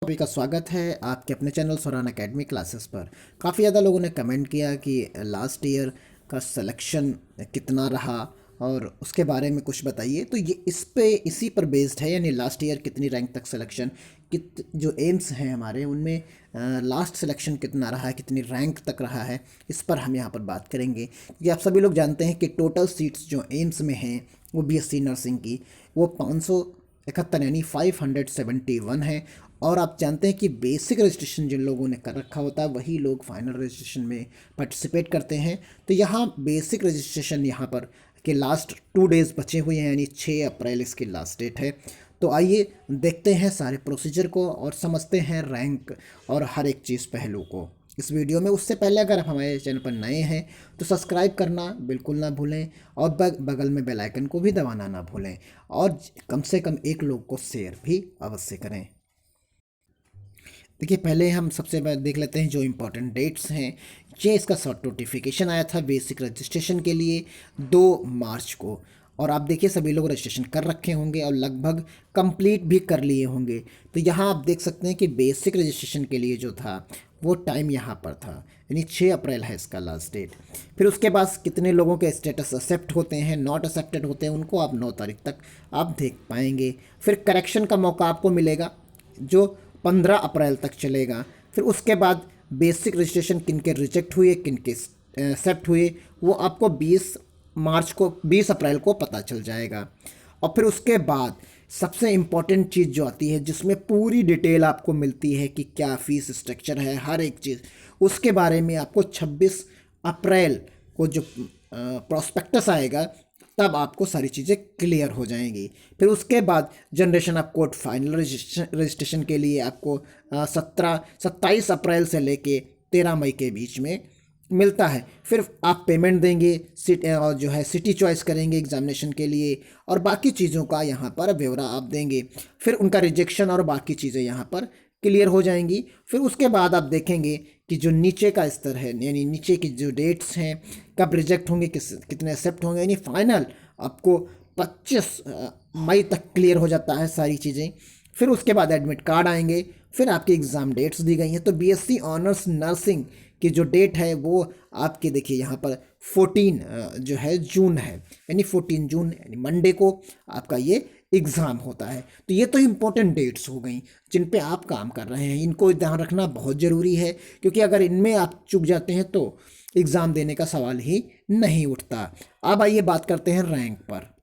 सभी का स्वागत है आपके अपने चैनल सोरान एकेडमी क्लासेस पर। काफ़ी ज़्यादा लोगों ने कमेंट किया कि लास्ट ईयर का सिलेक्शन कितना रहा और उसके बारे में कुछ बताइए। तो ये इसी पर बेस्ड है, यानी लास्ट ईयर कितनी रैंक तक सिलेक्शन, कित जो एम्स हैं हमारे उनमें लास्ट सिलेक्शन कितना रहा है, कितनी रैंक तक रहा है, इस पर हम यहाँ पर बात करेंगे। क्योंकि आप सभी लोग जानते हैं कि टोटल सीट्स जो एम्स में हैं वो बीएससी नर्सिंग की वो 571 यानी 571 है। और आप जानते हैं कि बेसिक रजिस्ट्रेशन जिन लोगों ने कर रखा होता है वही लोग फाइनल रजिस्ट्रेशन में पार्टिसिपेट करते हैं। तो यहाँ बेसिक रजिस्ट्रेशन यहाँ पर के लास्ट 2 डेज़ बचे हुए हैं, यानी 6 अप्रैल इसकी लास्ट डेट है। तो आइए देखते हैं सारे प्रोसीजर को और समझते हैं रैंक और हर एक चीज़ पहलू को इस वीडियो में। उससे पहले अगर आप हमारे चैनल पर नए हैं तो सब्सक्राइब करना बिल्कुल ना भूलें और बगल में बेल आइकन को भी दबाना ना भूलें और कम से कम एक लोग को शेयर भी अवश्य करें। देखिए, पहले हम सबसे पहले देख लेते हैं जो इम्पोर्टेंट डेट्स हैं। ये इसका शॉर्ट नोटिफिकेशन आया था बेसिक रजिस्ट्रेशन के लिए 2 मार्च को, और आप देखिए सभी लोग रजिस्ट्रेशन कर रखे होंगे और लगभग कंप्लीट भी कर लिए होंगे। तो यहाँ आप देख सकते हैं कि बेसिक रजिस्ट्रेशन के लिए जो था वो टाइम यहाँ पर था, यानी 6 अप्रैल है इसका लास्ट डेट। फिर उसके बाद कितने लोगों के स्टेटस एक्सेप्ट होते हैं, नॉट एक्सेप्टेड होते हैं, उनको आप 9 तारीख तक आप देख पाएंगे। फिर करेक्शन का मौका आपको मिलेगा जो 15 अप्रैल तक चलेगा। फिर उसके बाद बेसिक रजिस्ट्रेशन किन के रिजेक्ट हुए, किन के एक्सेप्ट हुए, वो आपको 20 अप्रैल को पता चल जाएगा। और फिर उसके बाद सबसे इम्पॉर्टेंट चीज़ जो आती है जिसमें पूरी डिटेल आपको मिलती है कि क्या फ़ीस स्ट्रक्चर है, हर एक चीज़ उसके बारे में आपको 26 अप्रैल को जो प्रॉस्पेक्टस आएगा तब आपको सारी चीज़ें क्लियर हो जाएंगी। फिर उसके बाद generation of code final registration के लिए आपको 27 अप्रैल से लेके 13 मई के बीच में मिलता है। फिर आप पेमेंट देंगे, और जो है सिटी चॉइस करेंगे एग्जामिनेशन के लिए, और बाकी चीज़ों का यहाँ पर ब्यौरा आप देंगे। फिर उनका रिजेक्शन और बाकी चीज़ें यहाँ पर क्लियर हो जाएंगी। फिर उसके बाद आप देखेंगे कि जो नीचे का स्तर है, यानी नीचे की जो डेट्स हैं, कब रिजेक्ट होंगे, कितने एक्सेप्ट होंगे, यानी फाइनल आपको 25 मई तक क्लियर हो जाता है सारी चीज़ें। फिर उसके बाद एडमिट कार्ड आएंगे, फिर आपकी एग्ज़ाम डेट्स दी गई हैं। तो बीएससी ऑनर्स नर्सिंग की जो डेट है वो आपके देखिए यहाँ पर 14 जो है जून है, यानी 14 जून यानी मंडे को आपका ये एग्ज़ाम होता है। तो ये तो इम्पोर्टेंट डेट्स हो गई जिन पे आप काम कर रहे हैं, इनको ध्यान रखना बहुत ज़रूरी है, क्योंकि अगर इनमें आप चूक जाते हैं तो एग्ज़ाम देने का सवाल ही नहीं उठता। अब आइए बात करते हैं रैंक पर।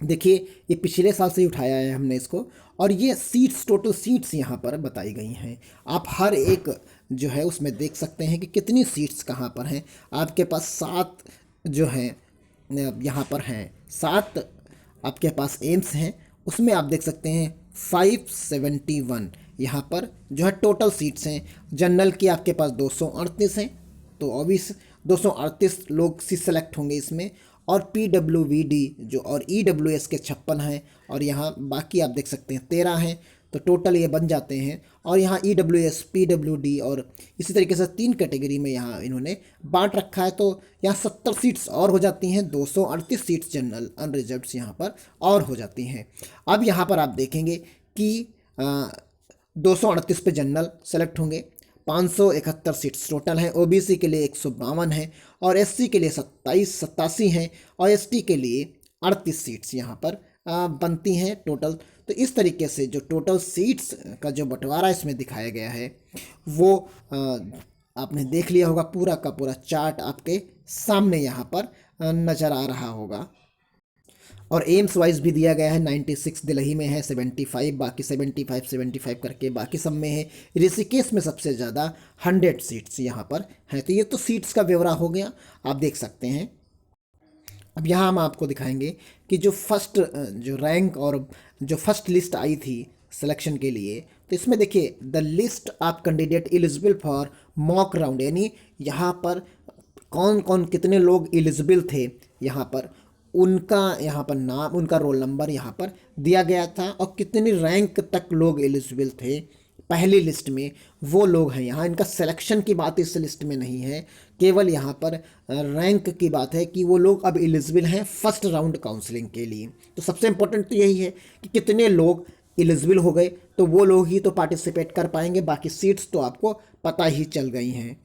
देखिए, ये पिछले साल से ही उठाया है हमने इसको, और ये सीट्स, टोटल सीट्स यहाँ पर बताई गई हैं। आप हर एक जो है उसमें देख सकते हैं कि कितनी सीट्स कहाँ पर हैं। आपके पास 7 जो हैं यहाँ पर हैं, 7 आपके पास एम्स हैं, उसमें आप देख सकते हैं 571 यहाँ पर जो है टोटल सीट्स हैं। जनरल की आपके पास 238 हैं, तो ऑब्वियस 238 लोग सी सेलेक्ट होंगे इसमें। और PWVD जो और EWS के 56 हैं, और यहाँ बाकी आप देख सकते हैं 13 हैं, तो टोटल ये बन जाते हैं। और यहाँ EWS, PWD और इसी तरीके से 3 कैटेगरी में यहाँ इन्होंने बांट रखा है। तो यहाँ 70 सीट्स और हो जाती हैं, 238 सीट्स जनरल अनरिजर्व्ड यहाँ पर और हो जाती हैं। अब यहाँ पर आप देखेंगे कि 238 पे जनरल सेलेक्ट होंगे, 571 सीट्स टोटल हैं। ओबीसी के लिए 152 हैं, और एससी के लिए 87 हैं, और एसटी के लिए 38 सीट्स यहाँ पर बनती हैं टोटल। तो इस तरीके से जो टोटल सीट्स का जो बंटवारा इसमें दिखाया गया है वो आपने देख लिया होगा। पूरा का पूरा चार्ट आपके सामने यहाँ पर नज़र आ रहा होगा। और एम्स वाइज भी दिया गया है, 96 दिल्ली में है, 75 बाकी 75 करके बाकी सब में है। ऋषिकेश में सबसे ज़्यादा 100 सीट्स यहाँ पर हैं। तो ये तो सीट्स का ब्यौरा हो गया, आप देख सकते हैं। अब यहाँ हम आपको दिखाएंगे कि जो फर्स्ट जो रैंक और जो फर्स्ट लिस्ट आई थी सिलेक्शन के लिए, तो इसमें देखिए the list of candidate eligible for mock round, यानी यहाँ पर कौन कौन कितने लोग एलिजिबल थे यहाँ पर, उनका यहाँ पर नाम, उनका रोल नंबर यहाँ पर दिया गया था, और कितनी रैंक तक लोग एलिजिबल थे पहली लिस्ट में वो लोग हैं। यहाँ इनका सिलेक्शन की बात इस लिस्ट में नहीं है, केवल यहाँ पर रैंक की बात है कि वो लोग अब एलिजिबल हैं फर्स्ट राउंड काउंसलिंग के लिए। तो सबसे इम्पोर्टेंट तो यही है कि कितने लोग एलिजिबल हो गए तो वो लोग ही तो पार्टिसिपेट कर पाएंगे, बाकी सीट्स तो आपको पता ही चल गई हैं।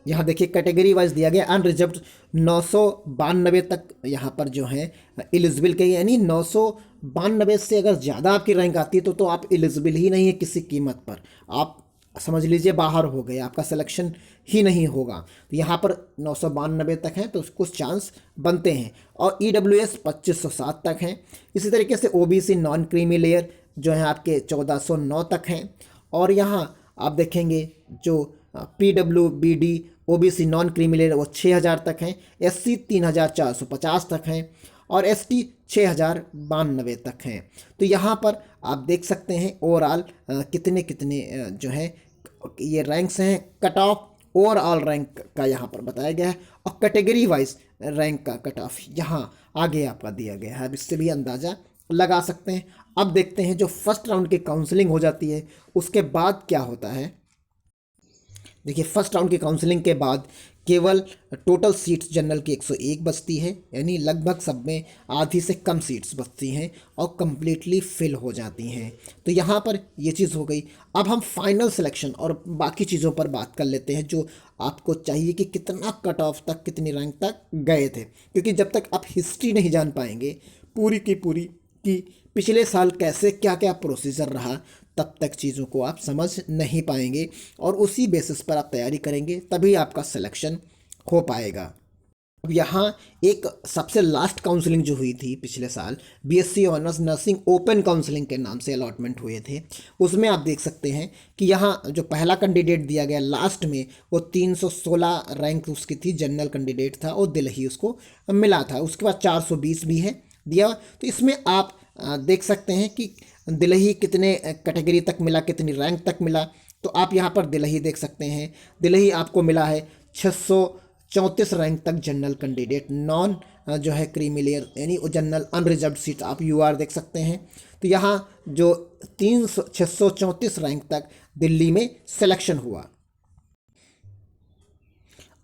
यहाँ देखिए कैटेगरी वाइज दिया गया, अनरिजर्व्ड 992 तक यहाँ पर जो है एलिजिबल के, यानी 992 से अगर ज़्यादा आपकी रैंक आती है तो आप एलिजिबल ही नहीं है किसी कीमत पर, आप समझ लीजिए बाहर हो गए, आपका सिलेक्शन ही नहीं होगा। तो यहाँ पर 992 तक हैं तो कुछ चांस बनते हैं, और EWS 2507 तक हैं। इसी तरीके से OBC नॉन क्रीमी लेयर जो है आपके 1409 तक हैं, और यहाँ आप देखेंगे जो PWBD OBC non creamy layer वो 6000 तक हैं, SC 3450 तक हैं, और ST 6092 तक हैं। तो यहाँ पर आप देख सकते हैं ओवरऑल कितने कितने जो है ये रैंक्स हैं। कट ऑफ ओवरऑल रैंक का यहाँ पर बताया गया है, और कैटेगरी वाइज रैंक का कट ऑफ यहाँ आगे आपका दिया गया है, अब इससे भी अंदाज़ा लगा सकते हैं। अब देखते हैं जो फर्स्ट राउंड की काउंसलिंग हो जाती है उसके बाद क्या होता है। देखिए फर्स्ट राउंड की काउंसलिंग के बाद केवल टोटल सीट्स जनरल की 101 बचती है, यानी लगभग सब में आधी से कम सीट्स बचती हैं और कम्प्लीटली फिल हो जाती हैं। तो यहाँ पर ये चीज़ हो गई। अब हम फाइनल सिलेक्शन और बाकी चीज़ों पर बात कर लेते हैं, जो आपको चाहिए कि कितना कट ऑफ तक, कितनी रैंक तक गए थे, क्योंकि जब तक आप हिस्ट्री नहीं जान पाएंगे पूरी की पूरी कि पिछले साल कैसे क्या क्या प्रोसीजर रहा, तब तक चीज़ों को आप समझ नहीं पाएंगे, और उसी बेसिस पर आप तैयारी करेंगे तभी आपका सिलेक्शन हो पाएगा। अब यहाँ एक सबसे लास्ट काउंसलिंग जो हुई थी पिछले साल, BSc honours nursing open counselling के नाम से अलॉटमेंट हुए थे, उसमें आप देख सकते हैं कि यहाँ जो पहला कैंडिडेट दिया गया लास्ट में वो 316 रैंक उसकी थी, जनरल कैंडिडेट था, और दिल्ली उसको मिला था। उसके बाद 420 भी है दिया। तो इसमें आप देख सकते हैं कि दिल्ली कितने कैटेगरी तक मिला, कितनी रैंक तक मिला। तो आप यहाँ पर दिल्ली देख सकते हैं, दिल्ली आपको मिला है 634 रैंक तक जनरल कैंडिडेट, नॉन जो है क्रीमी लेयर यानी जनरल अनरिजर्व्ड सीट आप UR देख सकते हैं। तो यहाँ जो 634 रैंक तक दिल्ली में सिलेक्शन हुआ।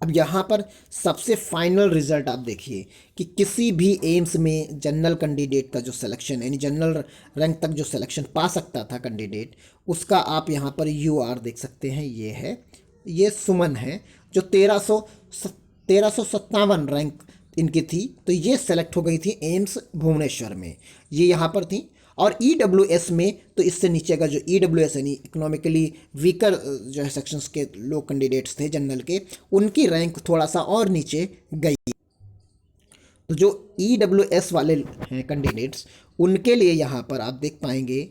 अब यहाँ पर सबसे फाइनल रिजल्ट आप देखिए कि किसी भी एम्स में जनरल कैंडिडेट का जो सिलेक्शन यानी जनरल रैंक तक जो सिलेक्शन पा सकता था कैंडिडेट, उसका आप यहाँ पर UR देख सकते हैं। ये है, ये सुमन है जो 1357 रैंक इनकी थी, तो ये सेलेक्ट हो गई थी एम्स भुवनेश्वर में, ये यहाँ पर थी। और EWS में तो इससे नीचे का जो EWS यानी इकोनॉमिकली वीकर जो है सेक्शंस के लोग कैंडिडेट्स थे जनरल के, उनकी रैंक थोड़ा सा और नीचे गई। तो जो EWS वाले हैं कैंडिडेट्स, उनके लिए यहाँ पर आप देख पाएंगे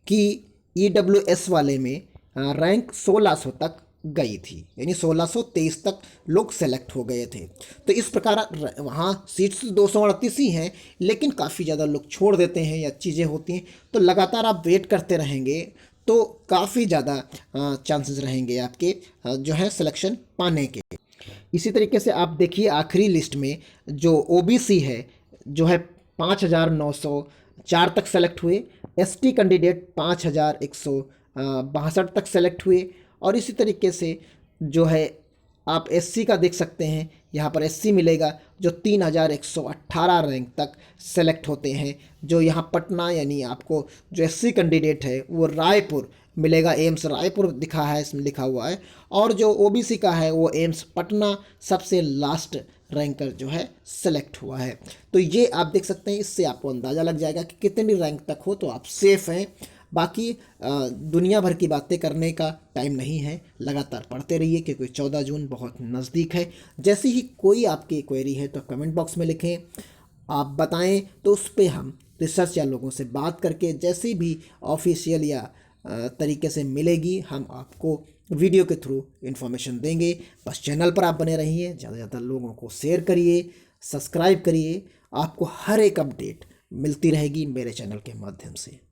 कि EWS वाले में रैंक 1600 तक गई थी, यानी 1623 तक लोग सेलेक्ट हो गए थे। तो इस प्रकार वहाँ सीट्स 238 ही हैं, लेकिन काफ़ी ज़्यादा लोग छोड़ देते हैं या चीज़ें होती हैं। तो लगातार आप वेट करते रहेंगे तो काफ़ी ज़्यादा चांसेस रहेंगे आपके जो है सिलेक्शन पाने के। इसी तरीके से आप देखिए आखिरी लिस्ट में जो OBC है जो है 5904 तक सेलेक्ट हुए, ST कैंडिडेट 5162 तक सेलेक्ट हुए, और इसी तरीके से जो है आप SC का देख सकते हैं, यहाँ पर SC मिलेगा जो 3118 रैंक तक सेलेक्ट होते हैं। जो यहाँ पटना यानी आपको जो SC कैंडिडेट है वो रायपुर मिलेगा, एम्स रायपुर दिखा है इसमें लिखा हुआ है, और जो OBC का है वो एम्स पटना सबसे लास्ट रैंकर जो है सेलेक्ट हुआ है। तो ये आप देख सकते हैं, इससे आपको अंदाज़ा लग जाएगा कि कितनी रैंक तक हो तो आप सेफ़ हैं। बाकी दुनिया भर की बातें करने का टाइम नहीं है, लगातार पढ़ते रहिए क्योंकि 14 जून बहुत नज़दीक है। जैसे ही कोई आपकी क्वेरी है तो कमेंट बॉक्स में लिखें, आप बताएं तो उस पर हम रिसर्च या लोगों से बात करके जैसे भी ऑफिशियल या तरीके से मिलेगी हम आपको वीडियो के थ्रू इन्फॉर्मेशन देंगे। बस चैनल पर आप बने रहिए, ज़्यादा से ज़्यादा लोगों को शेयर करिए, सब्सक्राइब करिए, आपको हर एक अपडेट मिलती रहेगी मेरे चैनल के माध्यम से।